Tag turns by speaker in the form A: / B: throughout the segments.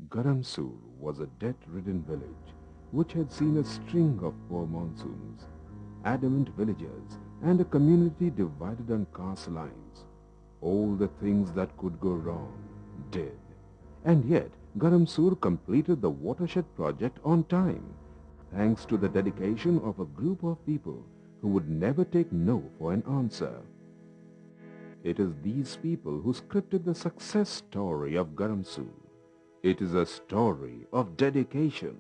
A: Garamsur was a debt-ridden village which had seen a string of poor monsoons, adamant villagers, and a community divided on caste lines. All the things that could go wrong did. And yet, Garamsur completed the watershed project on time, thanks to the dedication of a group of people who would never take no for an answer. It is these people who scripted the success story of Garamsur. It is a story of dedication,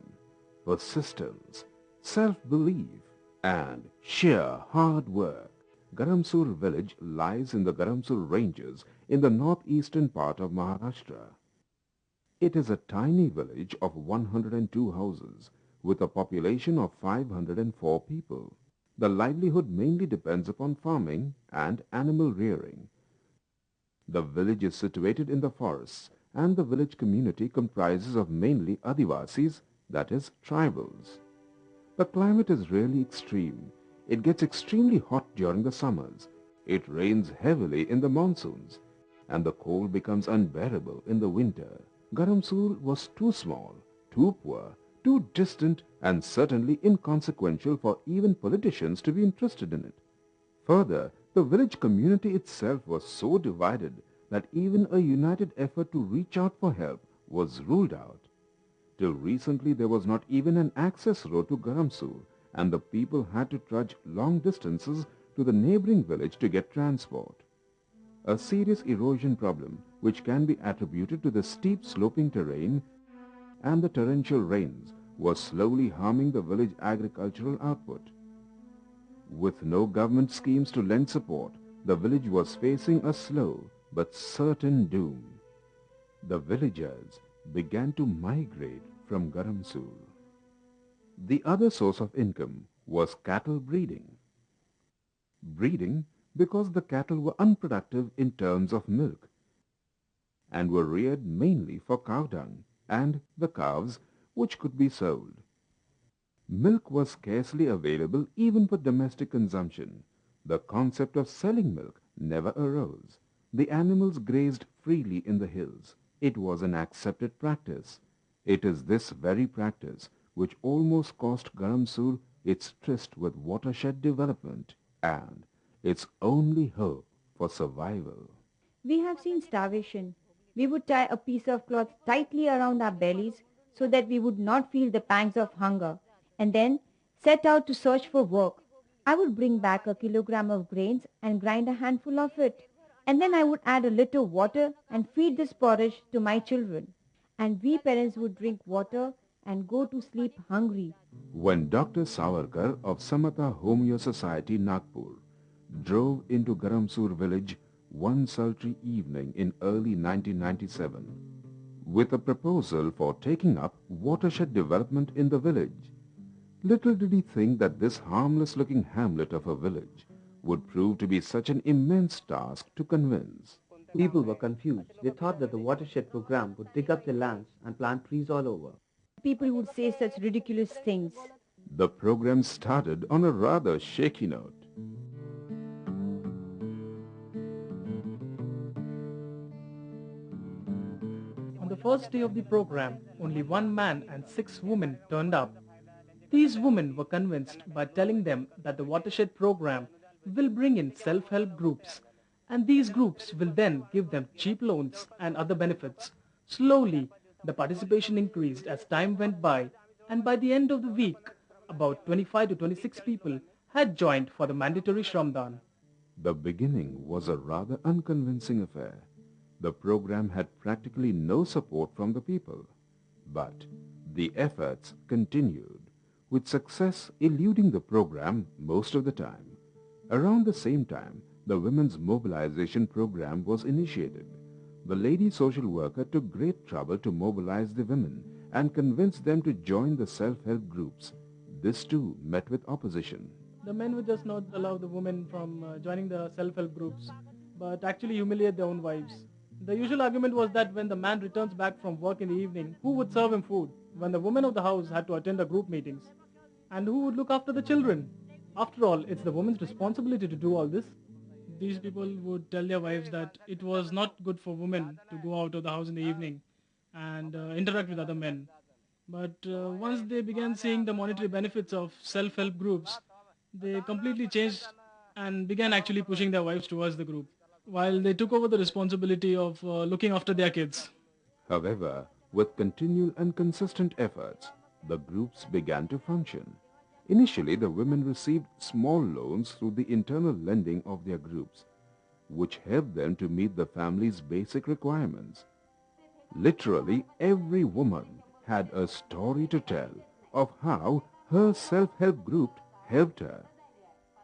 A: persistence, self-belief, and sheer hard work. Garamsur village lies in the Garamsur ranges in the northeastern part of Maharashtra. It is a tiny village of 102 houses with a population of 504 people. The livelihood mainly depends upon farming and animal rearing. The village is situated in the forests and the village community comprises of mainly Adivasis, that is, tribals. The climate is really extreme. It gets extremely hot during the summers. It rains heavily in the monsoons, and the cold becomes unbearable in the winter. Garamsur was too small, too poor, too distant, and certainly inconsequential for even politicians to be interested in it. Further, the village community itself was so divided that even a united effort to reach out for help was ruled out. Till recently there was not even an access road to Garamsur, and the people had to trudge long distances to the neighboring village to get transport. A serious erosion problem, which can be attributed to the steep sloping terrain and the torrential rains, was slowly harming the village agricultural output. With no government schemes to lend support, the village was facing a slow but certain doom. The villagers began to migrate from Garamsur. The other source of income was cattle breeding. Breeding because the cattle were unproductive in terms of milk and were reared mainly for cow dung and the calves which could be sold. Milk was scarcely available even for domestic consumption. The concept of selling milk never arose. The animals grazed freely in the hills. It was an accepted practice. It is this very practice which almost cost Garamsur its tryst with watershed development and its only hope for survival.
B: We have seen starvation. We would tie a piece of cloth tightly around our bellies so that we would not feel the pangs of hunger, and then set out to search for work. I would bring back a kilogram of grains and grind a handful of it, and then I would add a little water and feed this porridge to my children. And we parents would drink water and go to sleep hungry.
A: When Dr. Savarkar of Samata Homeo Society, Nagpur, drove into Garamsur village one sultry evening in early 1997 with a proposal for taking up watershed development in the village, little did he think that this harmless-looking hamlet of a village would prove to be such an immense task to convince.
C: People were confused. They thought that the Watershed Programme would dig up their lands and plant trees all over.
B: People would say such ridiculous things.
A: The program started on a rather shaky note.
D: On the first day of the program, only one man and 6 women turned up. These women were convinced by telling them that the Watershed Program will bring in self-help groups, and these groups will then give them cheap loans and other benefits. Slowly, the participation increased as time went by, and by the end of the week, about 25 to 26 people had joined for the mandatory Shramdan.
A: The beginning was a rather unconvincing affair. The program had practically no support from the people. But the efforts continued, with success eluding the program most of the time. Around the same time, the Women's Mobilization Program was initiated. The lady social worker took great trouble to mobilize the women and convince them to join the self-help groups. This too met with opposition.
D: The men would just not allow the women from joining the self-help groups, but actually humiliate their own wives. The usual argument was that when the man returns back from work in the evening, who would serve him food when the woman of the house had to attend the group meetings? And who would look after the children? After all, it's the woman's responsibility to do all this. These people would tell their wives that it was not good for women to go out of the house in the evening and interact with other men. But once they began seeing the monetary benefits of self-help groups, they completely changed and began actually pushing their wives towards the group, while they took over the responsibility of looking after their kids.
A: However, with continual and consistent efforts, the groups began to function. Initially, the women received small loans through the internal lending of their groups, which helped them to meet the family's basic requirements. Literally, every woman had a story to tell of how her self-help group helped her.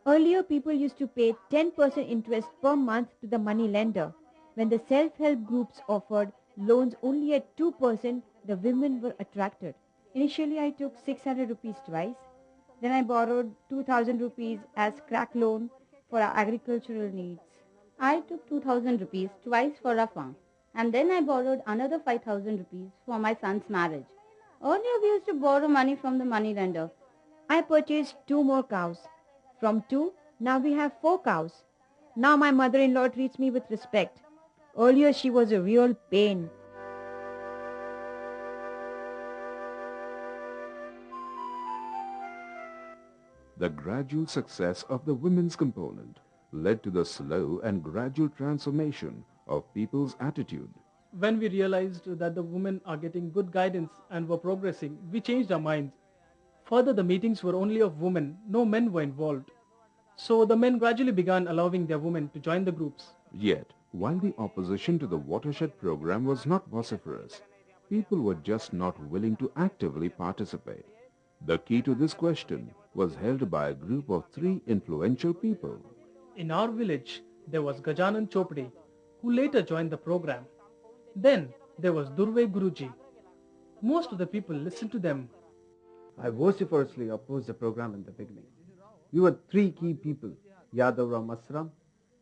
B: Earlier, people used to pay 10% interest per month to the money lender. When the self-help groups offered loans only at 2%, the women were attracted. Initially, I took 600 rupees twice. Then I borrowed 2000 rupees as crack loan for our agricultural needs.
E: I took 2000 rupees twice for a farm, and then I borrowed another 5000 rupees for my son's marriage. Earlier we used to borrow money from the money lender.
B: I purchased 2 more cows. From 2, now we have 4 cows. Now my mother-in-law treats me with respect. Earlier she was a real pain.
A: The gradual success of the women's component led to the slow and gradual transformation of people's attitude.
D: When we realized that the women are getting good guidance and were progressing, we changed our minds. Further, the meetings were only of women, no men were involved. So the men gradually began allowing their women to join the groups.
A: Yet, while the opposition to the Watershed Programme was not vociferous, people were just not willing to actively participate. The key to this question was held by a group of 3 influential people.
D: In our village, there was Gajanan Chopde, who later joined the program. Then there was Durve Guruji. Most of the people listened to them.
C: I vociferously opposed the program in the beginning. We were 3 key people, Yadavram Asram,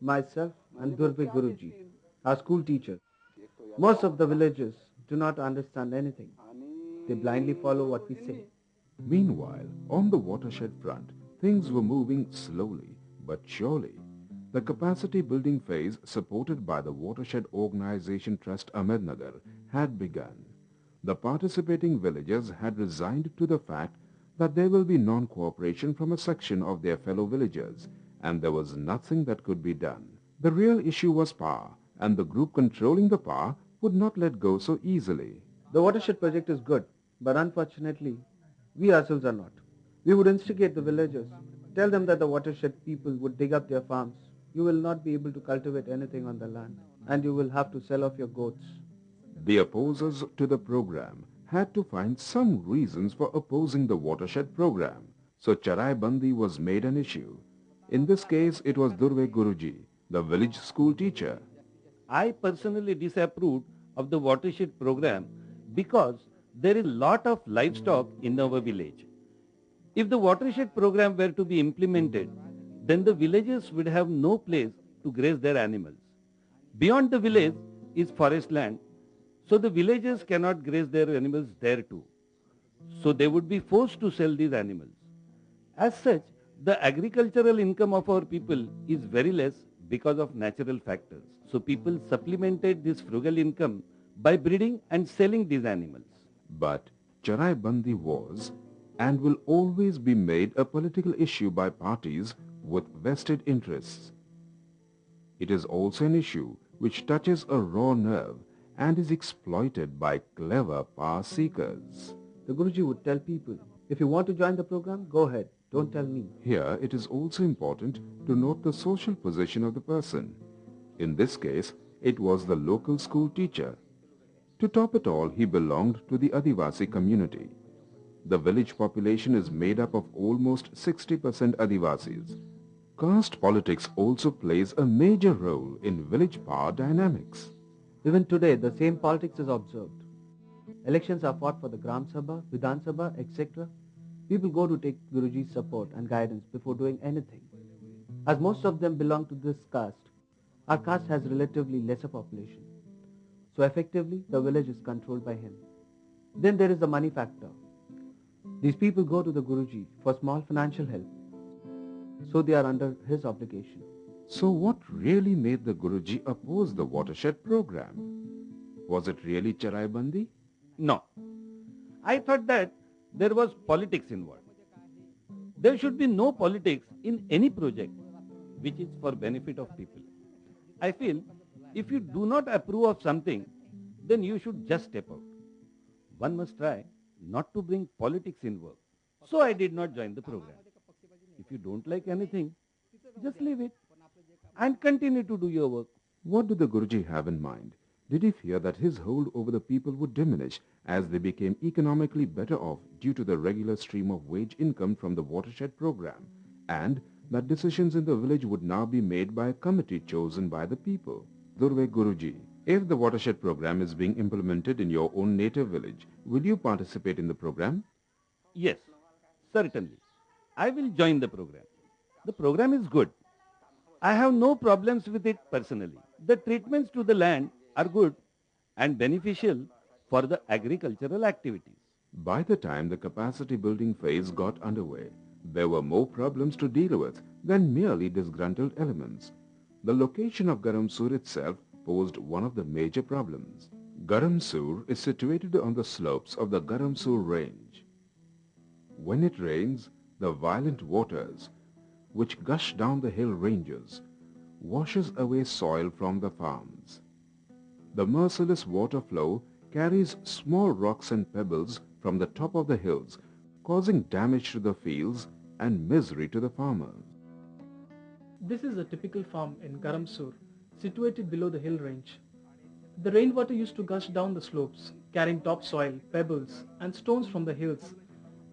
C: myself and Durve Guruji, our school teacher. Most of the villagers do not understand anything. They blindly follow what we say.
A: Meanwhile, on the watershed front, things were moving slowly but surely. The capacity building phase supported by the Watershed Organization Trust Ahmednagar had begun. The participating villagers had resigned to the fact that there will be non-cooperation from a section of their fellow villagers, and there was nothing that could be done. The real issue was power, and the group controlling the power would not let go so easily.
C: The watershed project is good, but unfortunately, we ourselves are not. We would instigate the villagers, tell them that the watershed people would dig up their farms. You will not be able to cultivate anything on the land, and you will have to sell off your goats.
A: The opposers to the program had to find some reasons for opposing the Watershed Program, so charaibandi was made an issue. In this case, it was Durve Guruji, the village school teacher.
F: I personally disapproved of the Watershed Program because there is a lot of livestock in our village. If the Watershed Program were to be implemented, then the villagers would have no place to graze their animals. Beyond the village is forest land, so the villagers cannot graze their animals there too. So they would be forced to sell these animals. As such, the agricultural income of our people is very less because of natural factors. So people supplemented this frugal income by breeding and selling these animals.
A: But charaibandi was and will always be made a political issue by parties with vested interests. It is also an issue which touches a raw nerve and is exploited by clever power seekers.
C: The Guruji would tell people, if you want to join the program, go ahead, don't tell me.
A: Here it is also important to note the social position of the person. In this case, it was the local school teacher. To top it all, he belonged to the Adivasi community. The village population is made up of almost 60% Adivasis. Caste politics also plays a major role in village power dynamics.
C: Even today, the same politics is observed. Elections are fought for the Gram Sabha, Vidhan Sabha, etc. People go to take Guruji's support and guidance before doing anything. As most of them belong to this caste, our caste has relatively lesser population. So effectively, the village is controlled by him. Then there is the money factor. These people go to the Guruji for small financial help. So they are under his obligation.
A: So what really made the Guruji oppose the Watershed Program? Was it really charaibandi?
F: No. I thought that there was politics involved. There should be no politics in any project which is for benefit of people. I feel if you do not approve of something, then you should just step out. One must try not to bring politics in work. So I did not join the program. If you don't like anything, just leave it and continue to do your work.
A: What did the Guruji have in mind? Did he fear that his hold over the people would diminish as they became economically better off due to the regular stream of wage income from the Watershed Programme, and that decisions in the village would now be made by a committee chosen by the people? Durve Guruji, if the Watershed Programme is being implemented in your own native village, will you participate in the program?
F: Yes, certainly. I will join the program. The program is good. I have no problems with it personally. The treatments to the land are good and beneficial for the agricultural activities.
A: By the time the capacity building phase got underway, there were more problems to deal with than merely disgruntled elements. The location of Garamsur itself posed one of the major problems. Garamsur is situated on the slopes of the Garamsur range. When it rains, the violent waters, which gush down the hill ranges, washes away soil from the farms. The merciless water flow carries small rocks and pebbles from the top of the hills, causing damage to the fields and misery to the farmers.
D: This is a typical farm in Garamsur, situated below the hill range. The rainwater used to gush down the slopes, carrying topsoil, pebbles and stones from the hills,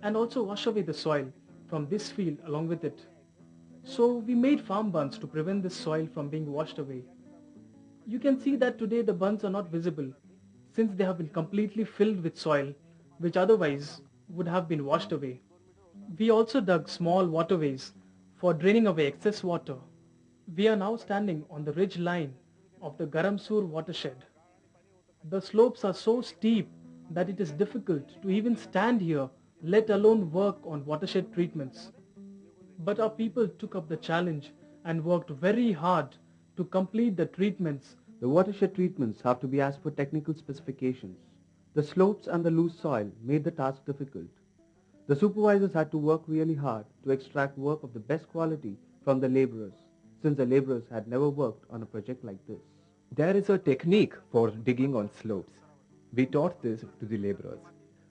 D: and also wash away the soil from this field along with it. So we made farm bunds to prevent this soil from being washed away. You can see that today the bunds are not visible, since they have been completely filled with soil, which otherwise would have been washed away. We also dug small waterways for draining away excess water. We are now standing on the ridge line of the Garamsur watershed. The slopes are so steep that it is difficult to even stand here, let alone work on watershed treatments. But our people took up the challenge and worked very hard to complete the treatments.
C: The watershed treatments have to be as per technical specifications. The slopes and the loose soil made the task difficult. The supervisors had to work really hard to extract work of the best quality from the laborers, since the laborers had never worked on a project like this.
G: There is a technique for digging on slopes. We taught this to the laborers.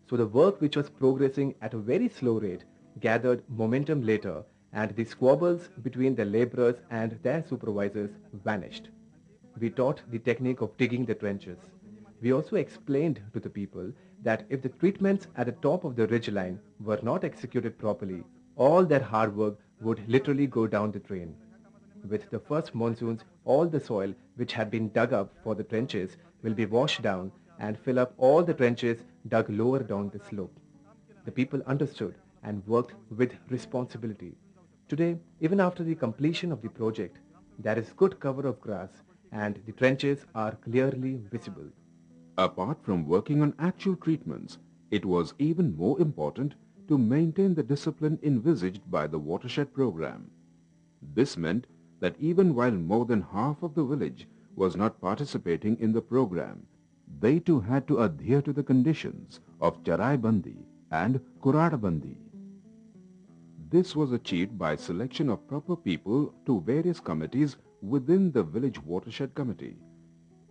G: So the work which was progressing at a very slow rate gathered momentum later, and the squabbles between the laborers and their supervisors vanished. We taught the technique of digging the trenches. We also explained to the people that if the treatments at the top of the ridgeline were not executed properly, all their hard work would literally go down the drain. With the first monsoons, all the soil which had been dug up for the trenches will be washed down and fill up all the trenches dug lower down the slope. The people understood and worked with responsibility. Today, even after the completion of the project, there is good cover of grass and the trenches are clearly visible.
A: Apart from working on actual treatments, it was even more important to maintain the discipline envisaged by the Watershed Programme. This meant that even while more than half of the village was not participating in the program, they too had to adhere to the conditions of charaibandi and charaibandi. This was achieved by selection of proper people to various committees within the village watershed committee.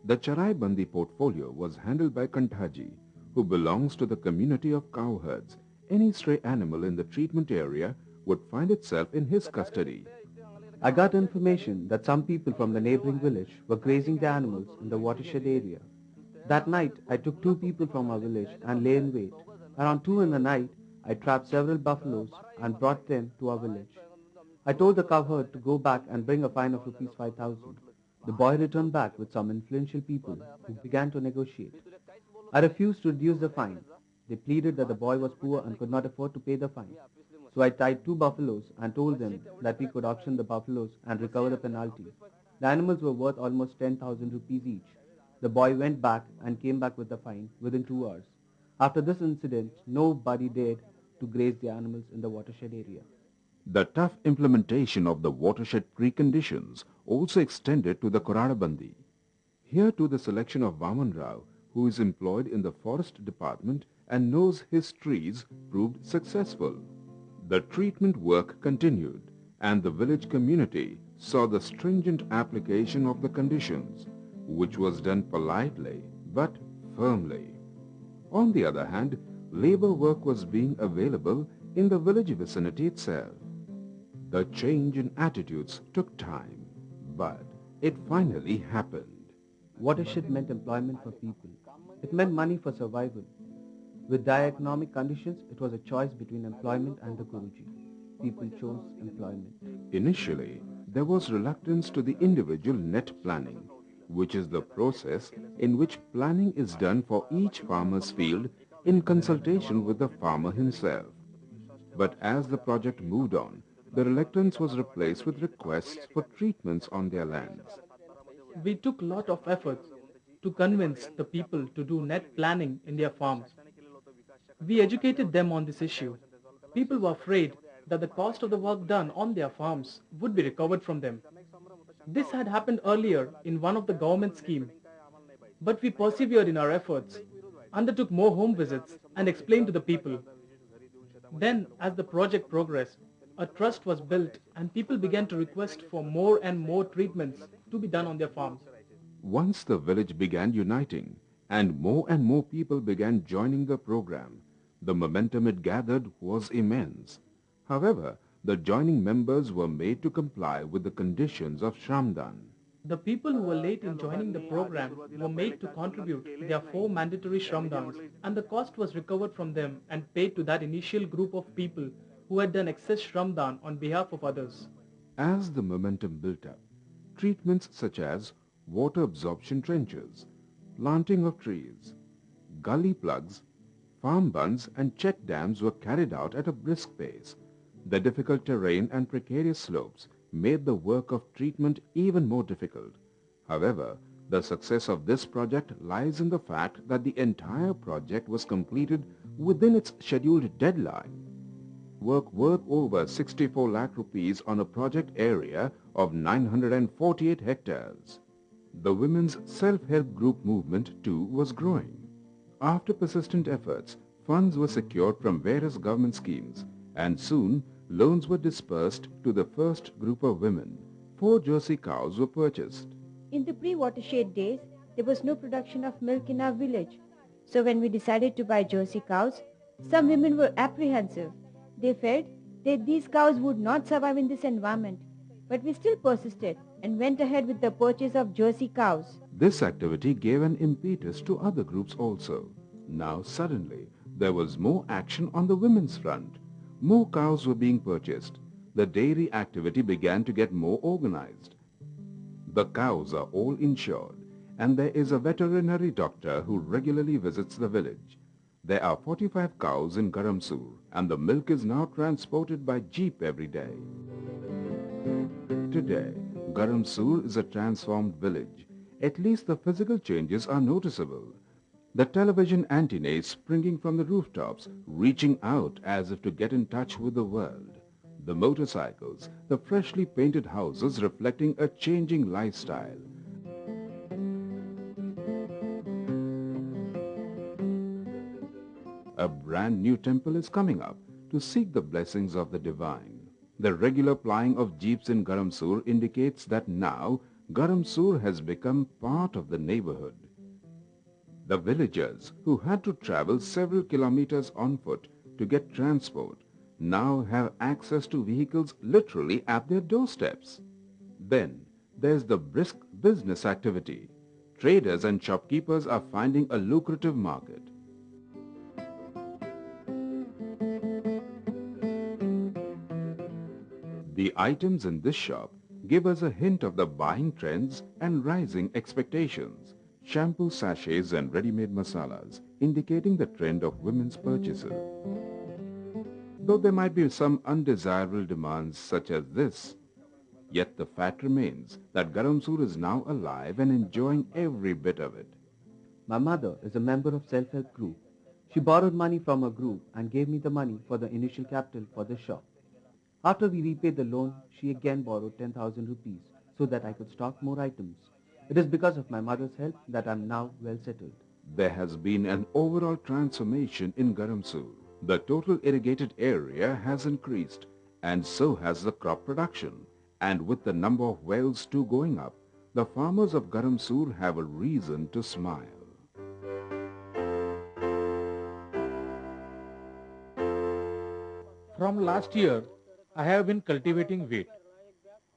A: The charaibandi portfolio was handled by Kantaji, who belongs to the community of cowherds. Any stray animal in the treatment area would find itself in his custody.
C: I got information that some people from the neighboring village were grazing the animals in the watershed area. That night, I took 2 people from our village and lay in wait. Around 2 in the night, I trapped several buffaloes and brought them to our village. I told the cowherd to go back and bring a fine of rupees 5,000. The boy returned back with some influential people who began to negotiate. I refused to reduce the fine. They pleaded that the boy was poor and could not afford to pay the fine. So I tied 2 buffaloes and told them that we could auction the buffaloes and recover the penalty. The animals were worth almost 10,000 rupees each. The boy went back and came back with the fine within 2 hours. After this incident, nobody dared to graze the animals in the watershed area.
A: The tough implementation of the watershed preconditions also extended to the charaibandi. Here too the selection of Vaman Rao who is employed in the forest department and knows his trees, proved successful. The treatment work continued, and the village community saw the stringent application of the conditions, which was done politely but firmly. On the other hand, labor work was being available in the village vicinity itself. The change in attitudes took time, but it finally happened.
C: Watershed meant employment for people. It meant money for survival. With dire economic conditions, it was a choice between employment and the Guruji. People chose employment.
A: Initially, there was reluctance to the individual net planning, which is the process in which planning is done for each farmer's field in consultation with the farmer himself. But as the project moved on, the reluctance was replaced with requests for treatments on their lands.
D: We took lot of efforts to convince the people to do net planning in their farms. We educated them on this issue. People were afraid that the cost of the work done on their farms would be recovered from them. This had happened earlier in one of the government schemes, but we persevered in our efforts, undertook more home visits and explained to the people. Then, as the project progressed, a trust was built and people began to request for more and more treatments to be done on their farms.
A: Once the village began uniting and more people began joining the program, the momentum it gathered was immense. However, the joining members were made to comply with the conditions of Shramdan.
D: The people who were late in joining the program were made to contribute their 4 mandatory shramdans, and the cost was recovered from them and paid to that initial group of people who had done excess shramdan on behalf of others.
A: As the momentum built up, treatments such as water absorption trenches, planting of trees, gully plugs, farm bunds and check dams were carried out at a brisk pace. The difficult terrain and precarious slopes made the work of treatment even more difficult. However, the success of this project lies in the fact that the entire project was completed within its scheduled deadline. Work worth over 64 lakh rupees on a project area of 948 hectares. The women's self-help group movement too was growing. After persistent efforts, funds were secured from various government schemes, and soon loans were dispersed to the first group of women. 4 Jersey cows were purchased.
B: In the pre-watershed days, there was no production of milk in our village. So when we decided to buy Jersey cows, some women were apprehensive. They felt that these cows would not survive in this environment. But we still persisted and went ahead with the purchase of Jersey cows.
A: This activity gave an impetus to other groups also. Now suddenly, there was more action on the women's front. More cows were being purchased. The dairy activity began to get more organized. The cows are all insured, and there is a veterinary doctor who regularly visits the village. There are 45 cows in Garamsur, and the milk is now transported by jeep every day. Today, Garamsur is a transformed village. At least the physical changes are noticeable. The television antennae springing from the rooftops, reaching out as if to get in touch with the world. The motorcycles, the freshly painted houses reflecting a changing lifestyle. A brand new temple is coming up to seek the blessings of the divine. The regular plying of jeeps in Garamsur indicates that now Garamsur has become part of the neighborhood. The villagers who had to travel several kilometers on foot to get transport now have access to vehicles literally at their doorsteps. Then there's the brisk business activity. Traders and shopkeepers are finding a lucrative market. The items in this shop give us a hint of the buying trends and rising expectations. Shampoo sachets and ready-made masalas indicating the trend of women's purchases. Though there might be some undesirable demands such as this, yet the fact remains that Garamsur is now alive and enjoying every bit of it.
C: My mother is a member of self-help group. She borrowed money from her group and gave me the money for the initial capital for the shop. After we repaid the loan, she again borrowed 10,000 rupees so that I could stock more items. It is because of my mother's help that I am now well settled.
A: There has been an overall transformation in Garamsur. The total irrigated area has increased, and so has the crop production. And with the number of wells too going up, the farmers of Garamsur have a reason to smile.
H: From last year, I have been cultivating wheat.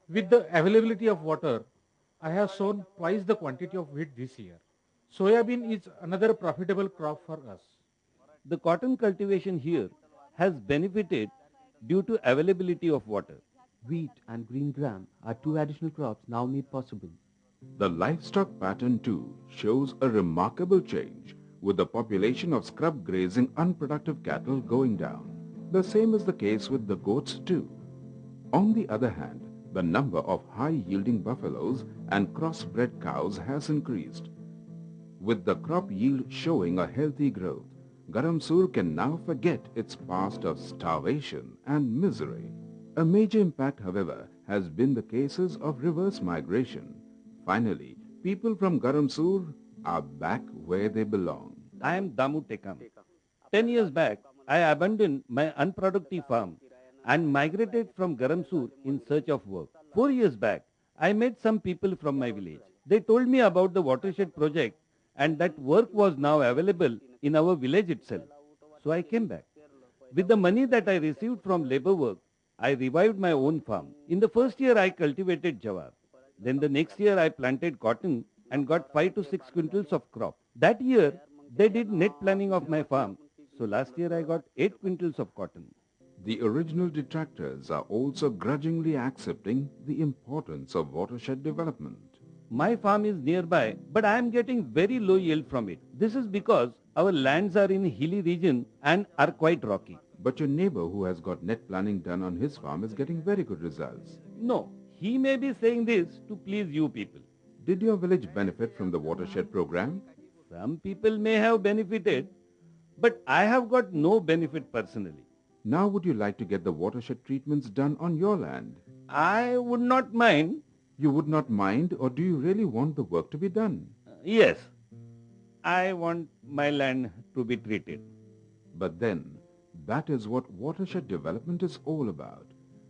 H: With the availability of water, I have sown twice the quantity of wheat this year. Soybean is another profitable crop for us.
F: The cotton cultivation here has benefited due to availability of water.
C: Wheat and green gram are two additional crops now made possible.
A: The livestock pattern too shows a remarkable change, with the population of scrub grazing unproductive cattle going down. The same is the case with the goats too. On the other hand, the number of high-yielding buffaloes and crossbred cows has increased. With the crop yield showing a healthy growth, Garamsur can now forget its past of starvation and misery. A major impact, however, has been the cases of reverse migration. Finally, people from Garamsur are back where they belong.
F: I am Damu Tekam. 10 years back, I abandoned my unproductive farm and migrated from Garamsur in search of work. 4 years back, I met some people from my village. They told me about the Watershed project and that work was now available in our village itself. So I came back. With the money that I received from labor work, I revived my own farm. In the first year, I cultivated jawar. Then the next year, I planted cotton and got 5 to 6 quintals of crop. That year, they did net planning of my farm. So last year, I got 8 quintals of cotton.
A: The original detractors are also grudgingly accepting the importance of watershed development.
F: My farm is nearby, but I am getting very low yield from it. This is because our lands are in hilly region and are quite rocky.
A: But your neighbor who has got net planning done on his farm is getting very good results.
F: No, he may be saying this to please you people.
A: Did your village benefit from the Watershed Programme?
F: Some people may have benefited, but I have got no benefit personally.
A: Now would you like to get the watershed treatments done on your land?
F: I would not mind.
A: You would not mind, or do you really want the work to be done?
F: Yes, I want my land to be treated.
A: But then, that is what watershed development is all about.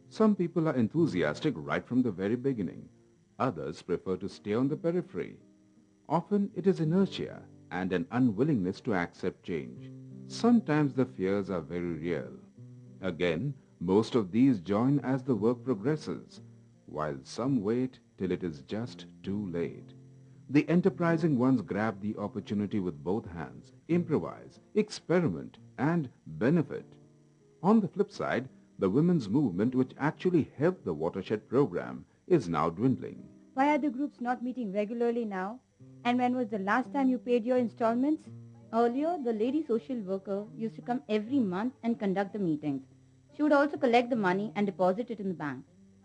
A: Some people are enthusiastic right from the very beginning. Others prefer to stay on the periphery. Often it is inertia and an unwillingness to accept change. Sometimes the fears are very real. Again, most of these join as the work progresses, while some wait till it is just too late. The enterprising ones grab the opportunity with both hands, improvise, experiment, and benefit. On the flip side, the women's movement, which actually helped the Watershed Programme, is now dwindling.
B: Why are the groups not meeting regularly now? And when was the last time you paid your installments?
E: Earlier, the lady social worker used to come every month and conduct the meetings. She would also collect the money and deposit it in the bank.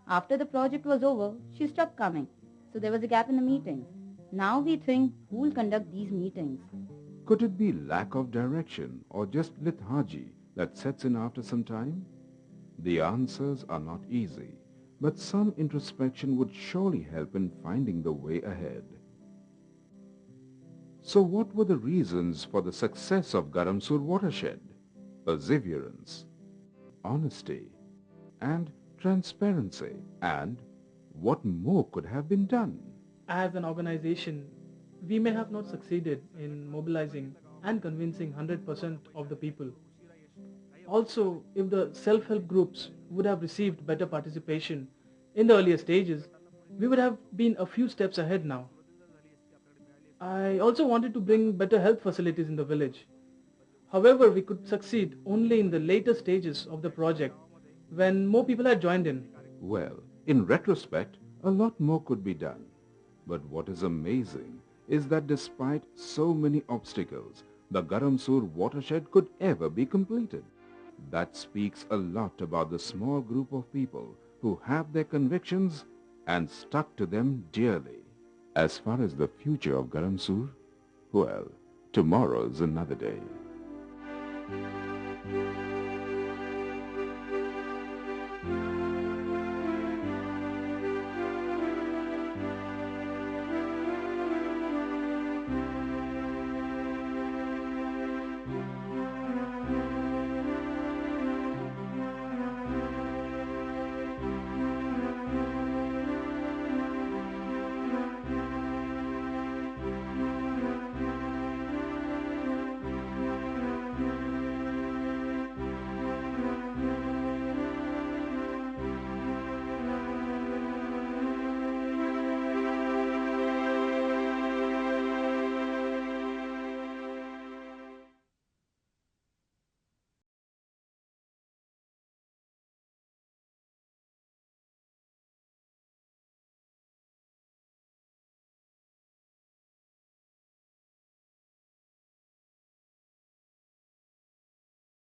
E: After the project was over, she stopped coming. So there was a gap in the meetings. Now we think, who will conduct these meetings?
A: Could it be lack of direction or just lethargy that sets in after some time? The answers are not easy, but some introspection would surely help in finding the way ahead. So what were the reasons for the success of Garamsur watershed? Perseverance, honesty, and transparency. And what more could have been done?
D: As an organization, we may have not succeeded in mobilizing and convincing 100% of the people. Also, if the self-help groups would have received better participation in the earlier stages, we would have been a few steps ahead now. I also wanted to bring better health facilities in the village. However, we could succeed only in the later stages of the project when more people had joined in.
A: Well, in retrospect, a lot more could be done. But what is amazing is that despite so many obstacles, the Garamsur watershed could ever be completed. That speaks a lot about the small group of people who have their convictions and stuck to them dearly. As far as the future of Garamsur, well, tomorrow's another day.